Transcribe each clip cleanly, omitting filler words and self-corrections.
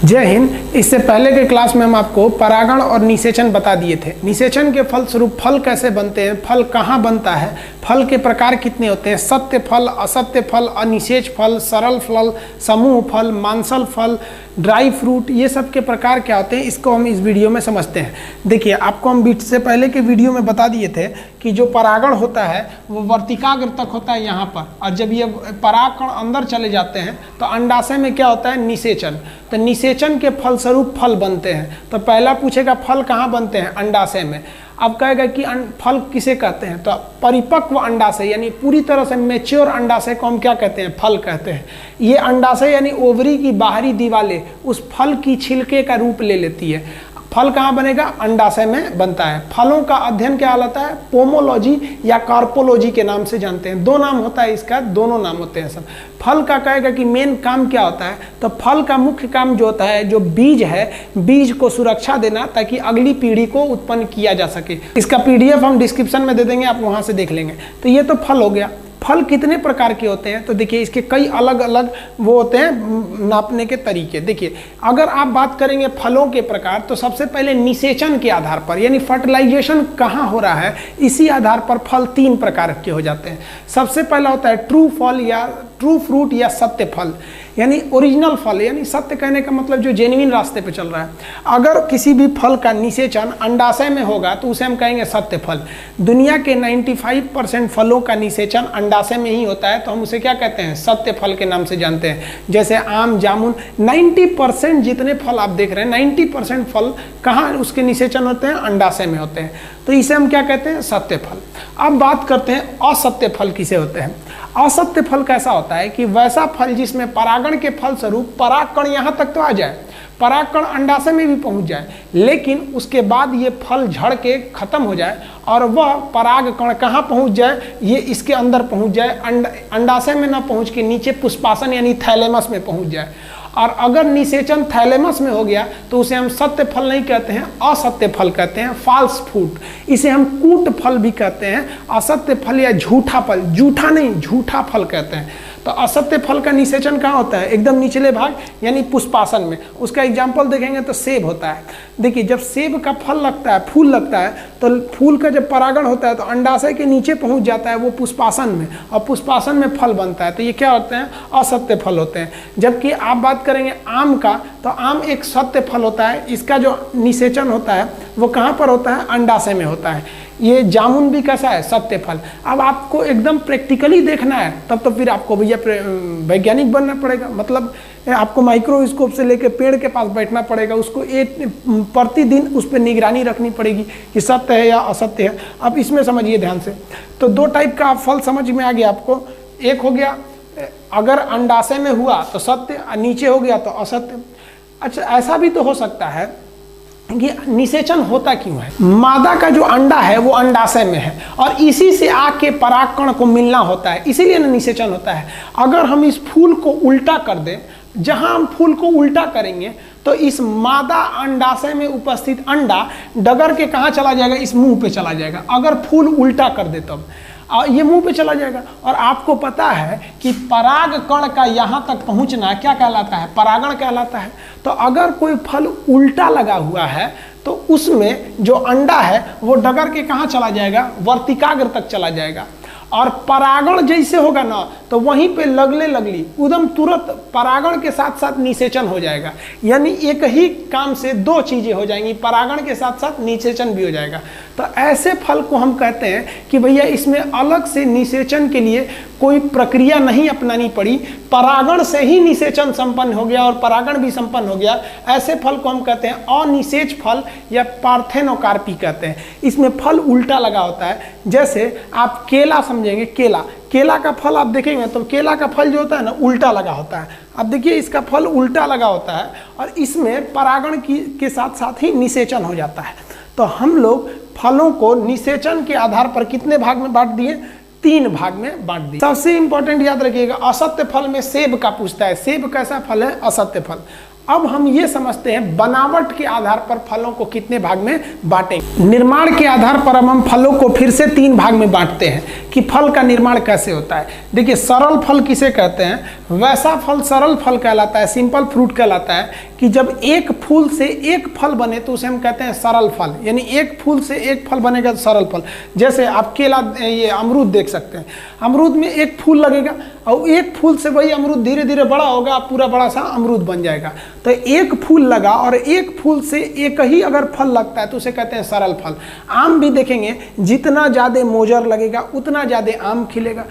जय हिंद। इससे पहले के क्लास में हम आपको परागण और निषेचन बता दिए थे। निषेचन के फलस्वरूप फल कैसे बनते हैं, फल कहाँ बनता है, फल के प्रकार कितने होते हैं, सत्य फल, असत्य फल, अनिषेच फल, सरल फल, समूह फल, मांसल फल, ड्राई फ्रूट, ये सब के प्रकार क्या होते हैं, इसको हम इस वीडियो में समझते हैं। देखिए, आपको हम बीच से पहले के वीडियो में बता दिए थे कि जो परागण होता है वो वर्तिकाग्र तक होता है यहाँ पर, और जब ये परागकण अंदर चले जाते हैं तो अंडाशय में क्या होता है, निषेचन। तो निषेचन के फलस्वरूप फल बनते हैं। तो पहला पूछेगा फल कहाँ बनते हैं, अंडाशय में। अब कहेगा कि फल किसे कहते हैं, तो परिपक्व अंडाशय यानी पूरी तरह से मैच्योर अंडाशय को हम क्या कहते हैं, फल कहते हैं। ये अंडाशय यानी ओवरी की बाहरी दीवारें उस फल की छिलके का रूप ले लेती है। फल कहाँ बनेगा, अंडाशय में बनता है। फलों का अध्ययन क्या कहलाता है, पोमोलॉजी या कार्पोलॉजी के नाम से जानते हैं। दो नाम होता है इसका, दोनों नाम होते हैं सब। फल का कहेगा कि मेन काम क्या होता है, तो फल का मुख्य काम जो होता है, जो बीज है, बीज को सुरक्षा देना ताकि अगली पीढ़ी को उत्पन्न किया जा सके। इसका PDF हम डिस्क्रिप्शन में दे देंगे, आप वहां से देख लेंगे। तो ये तो फल हो गया। फल कितने प्रकार के होते हैं, तो देखिए इसके कई अलग अलग वो होते हैं नापने के तरीके। देखिए, अगर आप बात करेंगे फलों के प्रकार, तो सबसे पहले निषेचन के आधार पर यानी फर्टिलाइजेशन कहाँ हो रहा है, इसी आधार पर फल 3 प्रकार के हो जाते हैं। सबसे पहला होता है ट्रू फल या ट्रू फ्रूट या सत्य फल, यानी ओरिजिनल फल, यानी सत्य कहने का मतलब जो जेन्युइन रास्ते पे चल रहा है। अगर किसी भी फल का निषेचन अंडाशय में होगा तो उसे हम कहेंगे सत्य फल। दुनिया के 95% फलों का निषेचन अंडाशय में ही होता है, तो हम उसे क्या कहते हैं, सत्य फल के नाम से जानते हैं। जैसे आम, जामुन, 90% जितने फल आप देख रहे हैं, 90% फल कहाँ उसके निषेचन होते हैं, अंडाशय में होते हैं। तो इसे हम क्या कहते हैं, सत्य फल। अब बात करते हैं असत्य फल किसे होते हैं। असत्य फल कैसा होता है कि वैसा फल जिसमें परागण के फलस्वरूप परागकण यहाँ तक तो आ जाए, परागकण अंडाशय में भी पहुंच जाए, लेकिन उसके बाद ये फल झड़ के खत्म हो जाए और वह परागकण कहाँ पहुंच जाए, ये इसके अंदर पहुंच जाए, अंडाशय में ना पहुंच के नीचे पुष्पासन यानी थैलेमस में पहुंच जाए। और अगर निषेचन थैलेमस में हो गया तो उसे हम सत्य फल नहीं कहते हैं, असत्य फल कहते हैं, फॉल्स फ्रूट। इसे हम कूट फल भी कहते हैं, असत्य फल या झूठा फल, झूठा नहीं झूठा फल कहते हैं। तो असत्य फल का निषेचन कहाँ होता है, एकदम निचले भाग यानी पुष्पासन में। उसका एग्जाम्पल देखेंगे तो सेब होता है। देखिए, जब सेब का फल लगता है, फूल लगता है, तो फूल का जब परागण होता है तो अंडाशय के नीचे पहुंच जाता है वो पुष्पासन में, और पुष्पासन में फल बनता है। तो ये क्या होते हैं, असत्य फल होते हैं। जबकि आप बात करेंगे आम का, तो आम एक सत्य फल होता है। इसका जो निषेचन होता है वो कहाँ पर होता है, अंडाशय में होता है। ये जामुन भी कैसा है, सत्य फल। अब आपको एकदम प्रैक्टिकली देखना है तब तो फिर आपको भैया वैज्ञानिक बनना पड़ेगा, मतलब आपको माइक्रोस्कोप से लेकर पेड़ के पास बैठना पड़ेगा, उसको प्रतिदिन उस पर निगरानी रखनी पड़ेगी कि सत्य है या असत्य है। अब इसमें समझिए ध्यान से, तो 2 टाइप का फल समझ में आ गया आपको। एक हो गया अगर अंडाशय में हुआ तो सत्य, नीचे हो गया तो असत्य। अच्छा, ऐसा भी तो हो सकता है कि निषेचन होता क्यों है, मादा का जो अंडा है वो अंडाशय में है और इसी से आके परागकण को मिलना होता है, इसीलिए निषेचन होता है। अगर हम इस फूल को उल्टा कर दें, जहां हम फूल को उल्टा करेंगे तो इस मादा अंडाशय में उपस्थित अंडा डगर के कहाँ चला जाएगा, इस मुंह पे चला जाएगा। अगर फूल उल्टा कर दे तब ये मुंह पे चला जाएगा। और आपको पता है कि परागकण का यहाँ तक पहुँचना क्या कहलाता है, परागण कहलाता है। तो अगर कोई फल उल्टा लगा हुआ है तो उसमें जो अंडा है वो डगर के कहाँ चला जाएगा, वर्तिकाग्र तक चला जाएगा। और परागण जैसे होगा ना तो वहीं पे लगले लगली उदम तुरंत परागण के साथ साथ निषेचन हो जाएगा। यानी एक ही काम से 2 चीजें हो जाएंगी, परागण के साथ साथ निषेचन भी हो जाएगा। तो ऐसे फल को हम कहते हैं कि भैया इसमें अलग से निषेचन के लिए कोई प्रक्रिया नहीं अपनानी पड़ी, परागण से ही निषेचन संपन्न हो गया और परागण भी संपन्न हो गया। ऐसे फल को हम कहते हैं अनिषेच फल या पार्थेनोकार्पी कहते हैं। इसमें फल उल्टा लगा होता है। जैसे आप केला समझेंगे, केला का फल आप देखेंगे तो केला का फल जो होता है ना उल्टा लगा होता है। अब देखिए, इसका फल उल्टा लगा होता है और इसमें परागण के साथ साथ ही निषेचन हो जाता है। तो हम लोग फलों को निषेचन के आधार पर कितने भाग में बांट दिए, 3 भाग में बांट दिए। सबसे इंपॉर्टेंट याद रखिएगा, असत्य फल में सेब का पूछता है। सेब कैसा फल है, असत्य फल। अब हम ये समझते हैं बनावट के आधार पर फलों को कितने भाग में बांटेंगे। निर्माण के आधार पर हम फलों को फिर से 3 भाग में बांटते हैं कि फल का निर्माण कैसे होता है। देखिए, सरल फल किसे कहते हैं? वैसा फल सरल फल कहलाता है, सिंपल फ्रूट कहलाता है कि जब एक फूल से एक फल बने तो उसे हम कहते हैं सरल फल, यानी एक फूल से एक फल बनेगा तो सरल फल। जैसे आप केला, ये अमरूद देख सकते हैं, अमरूद में एक फूल लगेगा और एक फूल से वही अमरूद धीरे धीरे बड़ा होगा, पूरा बड़ा सा अमरूद बन जाएगा। तो एक फूल लगा और एक फूल से एक ही अगर फल लगता है तो उसे कहते हैं सरल फल। आम भी देखेंगे, जितना ज़्यादा मोजर लगेगा उतना ज़्यादा आम खिलेगा,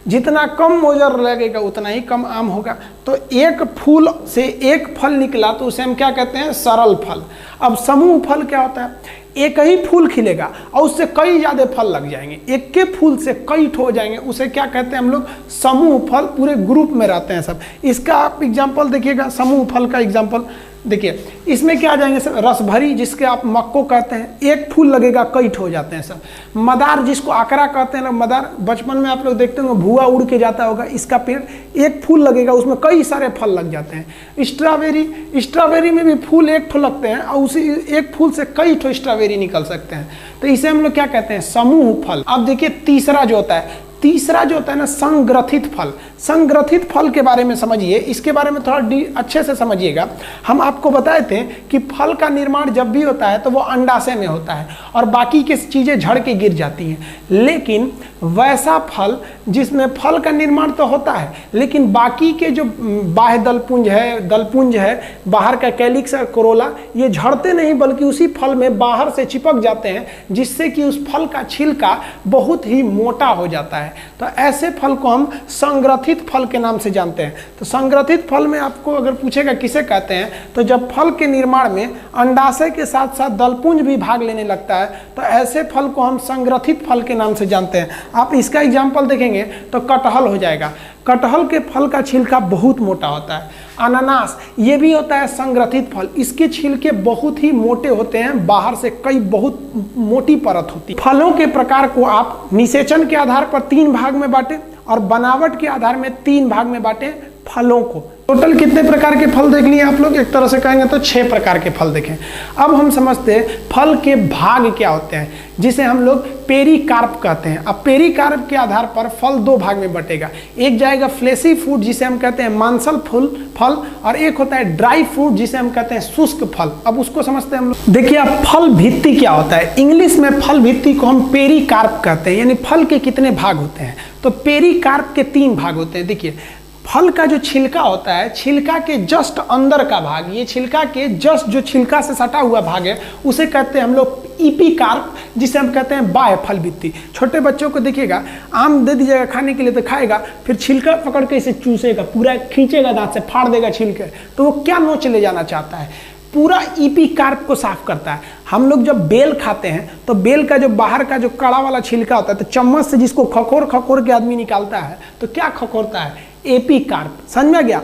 जितना कम मोजर लगेगा उतना ही कम आम होगा। तो एक फूल से एक फल निकला तो उसे हम क्या कहते हैं? सरल फल। अब समूह फल क्या होता है? एक ही फूल खिलेगा और उससे कई ज़्यादा फल लग जाएंगे, एक के फूल से कई ठो हो जाएंगे, उसे क्या कहते हैं हम लोग? समूह फल। पूरे ग्रुप में रहते हैं सब। इसका आप एग्जाम्पल देखिएगा, समूह फल का एग्जाम्पल देखिए, इसमें क्या आ जाएंगे सब? रसभरी, जिसके आप मक्को कहते हैं, एक फूल लगेगा कई ठो हो जाते हैं सब। मदार, जिसको आकरा कहते हैं ना, मदार बचपन में आप लोग देखते होंगे, भुआ उड़ के जाता होगा, इसका पेड़ एक फूल लगेगा उसमें कई सारे फल लग जाते हैं। स्ट्रॉबेरी, स्ट्रॉबेरी में भी फूल एक ठो लगते हैं और उसी एक फूल से कई ठो स्ट्रॉबेरी निकल सकते हैं। तो इसे हम लोग क्या कहते हैं? समूह फल। अब देखिए, तीसरा जो होता है ना, संग्रथित फल। संग्रथित फल के बारे में समझिए, इसके बारे में थोड़ा अच्छे से समझिएगा। हम आपको बताए थे कि फल का निर्माण जब भी होता है तो वो अंडाशय में होता है और बाकी की चीज़ें झड़ के गिर जाती हैं। लेकिन वैसा फल जिसमें फल का निर्माण तो होता है लेकिन बाकी के जो बाह्य दलपुंज है, बाहर का कैलिक्स और कोरोला, ये झड़ते नहीं बल्कि उसी फल में बाहर से चिपक जाते हैं, जिससे कि उस फल का छिलका बहुत ही मोटा हो जाता है। तो ऐसे फल को हम संग्रथित फल के नाम से जानते हैं। तो संग्रथित फल में आपको अगर पूछेगा किसे कहते हैं, तो जब फल के निर्माण में अंडाशय के साथ साथ दलपुंज भी भाग लेने लगता है तो ऐसे फल को हम संग्रथित फल के नाम से जानते हैं। आप इसका एग्जाम्पल देखेंगे तो कटहल हो जाएगा। कटहल के फल का छिलका बहुत मोटा होता है। अनानास, ये भी होता है संग्रथित फल, इसके छिलके बहुत ही मोटे होते हैं, बाहर से कई बहुत मोटी परत होती है। फलों के प्रकार को आप निषेचन के आधार पर 3 भाग में बांटे और बनावट के आधार में 3 भाग में बांटे फलों को। टोटल कितने प्रकार के फल देख लिए आप लोग? एक तरह से कहेंगे तो 6 प्रकार के फल देखें। अब हम समझते हैं फल के भाग क्या होते हैं, जिसे हम लोग पेरिकार्प कहते हैं। अब पेरिकार्प के आधार पर फल 2 भाग में बटेगा। एक जाएगा फ्लेशी फ्रूट, जिसे हम कहते हैं मांसल फल, और एक होता है ड्राई फ्रूट, जिसे हम कहते हैं शुष्क फल। अब उसको समझते हैं हम लोग। देखिए, अब फल भित्ति क्या होता है? इंग्लिश में फल भित्ति को हम पेरिकार्प कहते हैं, यानी फल के कितने भाग होते हैं? तो पेरिकार्प के 3 भाग होते हैं। देखिए, फल का जो छिलका होता है, छिलका के जस्ट अंदर का भाग, ये छिलका के जस्ट जो छिलका से सटा हुआ भाग है, उसे कहते हैं हम लोग इपिकार्प, जिसे हम कहते हैं बाह्य फल भित्ति। छोटे बच्चों को देखिएगा, आम दे दीजिएगा खाने के लिए तो खाएगा, फिर छिलका पकड़ के इसे चूसेगा, पूरा खींचेगा, दांत से फाड़ देगा छिलके। तो वो क्या नोच ले जाना चाहता है? पूरा इपिकार्प को साफ करता है। हम लोग जब बेल खाते हैं तो बेल का जो बाहर का जो कड़ा वाला छिलका होता है, तो चम्मच से जिसको खखोर के आदमी निकालता है तो क्या खखोरता है? एपिकार्प। समझ में गया?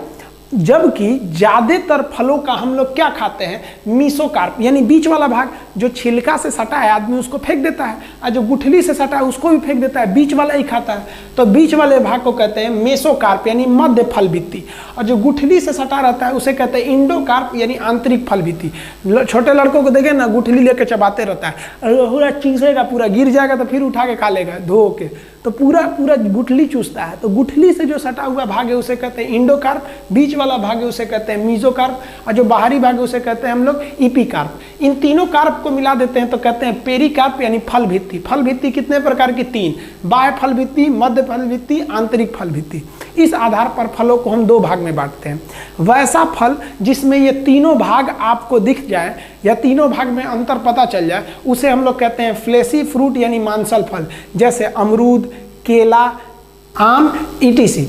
जबकि ज्यादातर फलों का हम लोग क्या खाते हैं? मीसोकार्प, यानी बीच वाला भाग जो छिलका से सटा है आदमी उसको फेंक देता है, और जो गुठली से सटा है उसको भी फेंक देता है, बीच वाला ही खाता है। तो बीच वाले भाग को कहते हैं मेसोकार्प, यानी मध्य फल भित्ति, और जो गुठली से सटा रहता है उसे कहते हैं इंडोकार्प, यानी आंतरिक फल भित्ति। छोटे लड़कों को देखे ना, गुठली लेके चबाते रहता है, पूरा चूसेगा, पूरा गिर जाएगा तो फिर उठा के खा लेगा धो के, तो पूरा गुठली चूसता है। तो गुठली से जो सटा हुआ भाग है उसे कहते हैं इंडोकार्प, बीच वाला भाग है उसे कहते हैं मीजोकार्प, और जो बाहरी भाग है उसे कहते हैं हम लोग इपिकार्प। इन तीनों कार्प को मिला देते हैं तो कहते हैं पेरिकार्प, यानी फल भित्ति। फल भित्ति कितने प्रकार की? 3, बाह्य फल भित्ति, मध्य फल भित्ति, आंतरिक फल भित्ति। इस आधार पर फलों को हम 2 भाग में बांटते हैं। वैसा फल जिसमें ये तीनों भाग आपको दिख जाए या तीनों भाग में अंतर पता चल जाए, उसे हम लोग कहते हैं फ्लेशी फ्रूट, यानी मांसल फल, जैसे अमरूद, केला, आम, ईटीसी।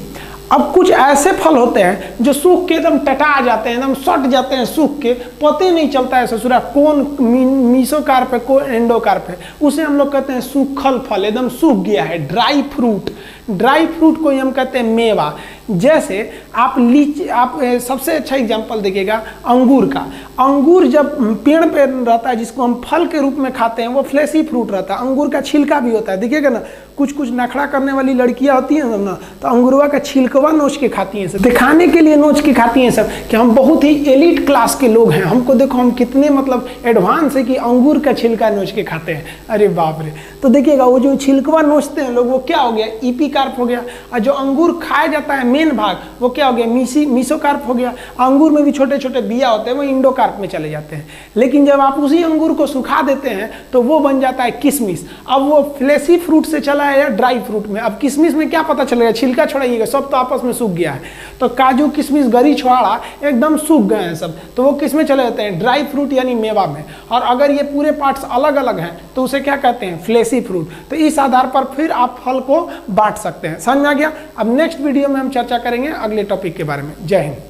अब कुछ ऐसे फल होते हैं जो सूख के एकदम टटा जाते हैं, एकदम सट जाते हैं, सूख के पता नहीं चलता है ससुरा कौन मीसोकार्प है कौन एंडोकार्प है, उसे हम लोग कहते हैं सूखल फल, एकदम सूख गया है, ड्राई फ्रूट। ड्राई फ्रूट को ही हम कहते हैं मेवा। जैसे आप सबसे अच्छा एग्जांपल देखिएगा अंगूर का। अंगूर जब पेड़ पे रहता है, जिसको हम फल के रूप में खाते हैं, वो फ्लेशी फ्रूट रहता है। अंगूर का छिलका भी होता है, देखिएगा ना, कुछ कुछ नखड़ा करने वाली लड़कियां होती हैं सब ना, तो अंगूरवा का छिलकवा नोच के खाती हैं सब, दिखाने के लिए नोच के खाती हैं सब कि हम बहुत ही एलिट क्लास के लोग हैं, हमको देखो हम कितने मतलब एडवांस है कि अंगूर का छिलका नोच के खाते हैं। अरे बाप रे। तो देखिएगा वो जो छिलकवा नोचते हैं लोग, वो क्या हो गया, ईपीकार्प हो गया। और जो अंगूर खाया जाता है मेन भाग, वो क्या हो गया, मीसोकार्प हो गया। अंगूर में भी छोटे छोटे बिया होते हैं, वो इंडोकार्प में चले जाते हैं। लेकिन जब आप उसी अंगूर को सुखा देते हैं तो वो बन जाता है किशमिश। अब वो फ्लेशी फ्रूट से चला है या ड्राई फ्रूट में। अब किशमिश में क्या पता चलेगा, छिलका छोड़ाइएगा, सब तो आपस में सूख गया है। तो काजू किशमिश गरी छुआड़ा एकदम सूख गए हैं सब, तो वो किस में चले जाते हैं, ड्राई फ्रूट यानी मेवा में। और अगर ये पूरे पार्ट्स अलग अलग हैं तो उसे क्या कहते हैं, फ्लेशी फ्रूट। तो इस आधार पर फिर आप फल को बांट सकते हैं। समझ में आ गया। अब नेक्स्ट वीडियो में हम चर्चा करेंगे अगले टॉपिक के बारे में। जय हिंद।